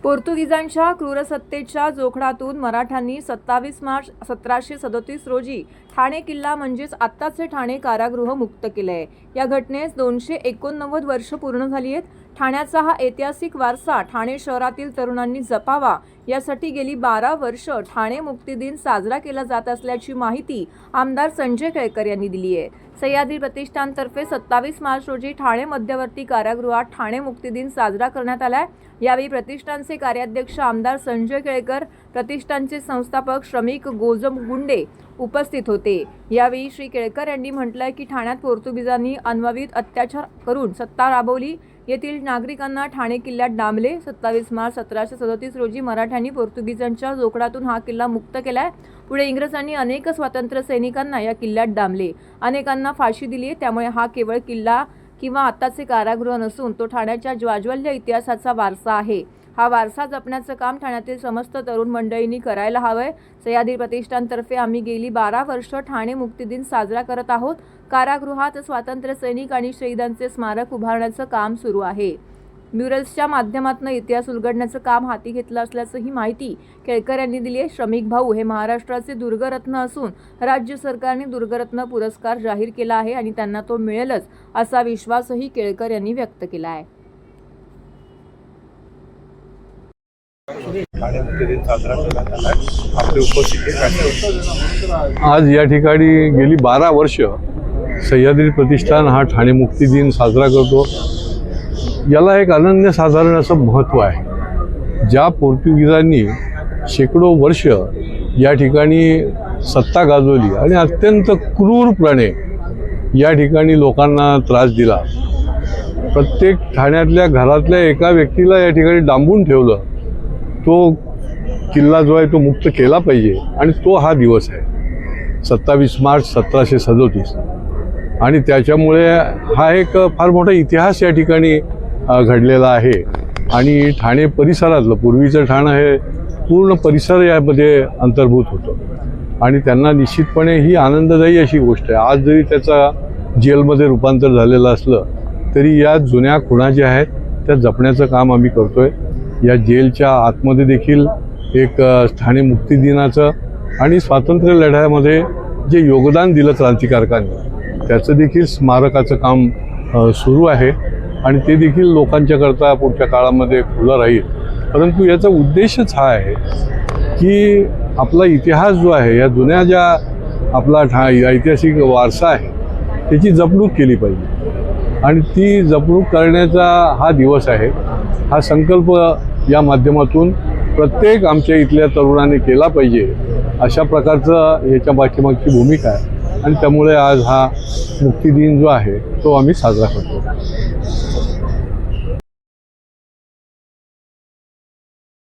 पोर्तुगीजांच्या क्रूरसत्तेच्या जोखडातून मराठ्यांनी 27 मार्च 1737 रोजी ठाणे किल्ला म्हणजेच आत्ताचे ठाणे कारागृह मुक्त केले. या घटनेस 289 वर्ष पूर्ण झाली आहेत. ठाण्याचा हा ऐतिहासिक वारसा ठाणे शहरातील तरुणांनी जपावा यासाठी गेली 12 वर्ष ठाणे मुक्ती दिन साजरा केला जात असल्याची माहिती आमदार संजय केळकर यांनी दिली आहे. सह्याद्री प्रतिष्ठानतर्फे 27 मार्च रोजी ठाणे मध्यवर्ती कारागृहात ठाणे मुक्ती दिन साजरा करण्यात आलाय. यावेळी प्रतिष्ठानचे कार्याध्यक्ष आमदार संजय केळकर, प्रतिष्ठानचे संस्थापक श्रमिक गोजमगुंडे उपस्थित होते. यावेळी श्री केळकर यांनी म्हटलंय की ठाण्यात पोर्तुगीजांनी अनववित अत्याचार करून सत्ता राबवली. येथील नागरिकांना ठाणे किल्ल्यात डांबले. 27 मार्च 1737 रोजी मराठ्यांनी पोर्तुगीजांच्या जोखडातून हा किल्ला मुक्त केलाय. पुढे इंग्रजांनी अनेक स्वातंत्र्य सैनिकांना या किल्ल्यात डांबले, अनेकांना फाशी दिली. त्यामुळे हा केवळ किल्ला किंवा आत्ताचे कारागृह नसून तो ठाण्याच्या ज्वाज्वल्य इतिहासाचा वारसा आहे. हा वारसा जपण्याचं काम ठाण्यातील समस्त तरुण मंडळींनी करायला हवंय. सह्याद्री प्रतिष्ठानतर्फे आम्ही गेली 12 वर्ष ठाणे मुक्ती दिन साजरा करत आहोत. कारागृहात स्वातंत्र्य सैनिक आणि शहीदांचे स्मारक उभारण्याचं काम सुरू आहे. म्युरल्सच्या माध्यमातून इतिहास उलगडण्याचं काम हाती घेतलं असल्याचंही माहिती केळकर यांनी दिली आहे. श्रमिक भाऊ हे महाराष्ट्राचे दुर्गरत्न असून राज्य सरकारने दुर्गरत्न पुरस्कार जाहीर केला आहे आणि त्यांना तो मिळेलच असा विश्वासही केळकर यांनी व्यक्त केला आहे. आज या ठिकाणी गेली 12 वर्ष सह्याद्री प्रतिष्ठान हा ठाणे मुक्ती दिन साजरा करतो. याला एक अनन्यसाधारण असं महत्त्व आहे. ज्या पोर्तुगीजांनी शेकडो वर्ष या ठिकाणी सत्ता गाजवली आणि अत्यंत क्रूरपणे या ठिकाणी लोकांना त्रास दिला, प्रत्येक ठाण्यातल्या घरातल्या एका व्यक्तीला या ठिकाणी डांबून ठेवलं, तो किल्ला जो आहे तो मुक्त केला पाहिजे. आणि तो हा दिवस आहे 27 मार्च 1737. आणि त्याच्यामुळे हा एक फार मोठा इतिहास या ठिकाणी घडलेला आहे. आणि ठाणे परिसरातलं पूर्वीचं ठाणं हे पूर्ण परिसर यामध्ये अंतर्भूत होतं आणि त्यांना निश्चितपणे ही आनंददायी अशी गोष्ट आहे. आज जरी त्याचा जेलमध्ये रूपांतर झालेलं असलं तरी या जुन्या खुणा ज्या आहेत त्या जपण्याचं काम आम्ही करतोय. या जेलच्या आतमध्ये देखील एक ठाणे मुक्ती दिनाचं आणि स्वातंत्र्य लढ्यामध्ये जे योगदान दिलं क्रांतिकारकांनी त्याचं देखील स्मारकाचं काम सुरू आहे आणि ते देखील लोकांच्याकरता पुढच्या काळामध्ये खुलं राहील. परंतु याचा उद्देशच हा आहे की आपला इतिहास जो आहे, या जुन्या ज्या आपला ऐतिहासिक वारसा आहे त्याची जपणूक केली पाहिजे आणि ती जपणूक करण्याचा हा दिवस आहे. हा संकल्प या माध्यमातून प्रत्येक आमच्या इथल्या तरुणांनी केला पाहिजे अशा प्रकारचं याच्या पाठीमागची भूमिका आहे आणि त्यामुळे आज हा मुक्ती दिन जो आहे तो आम्ही साजरा करतो.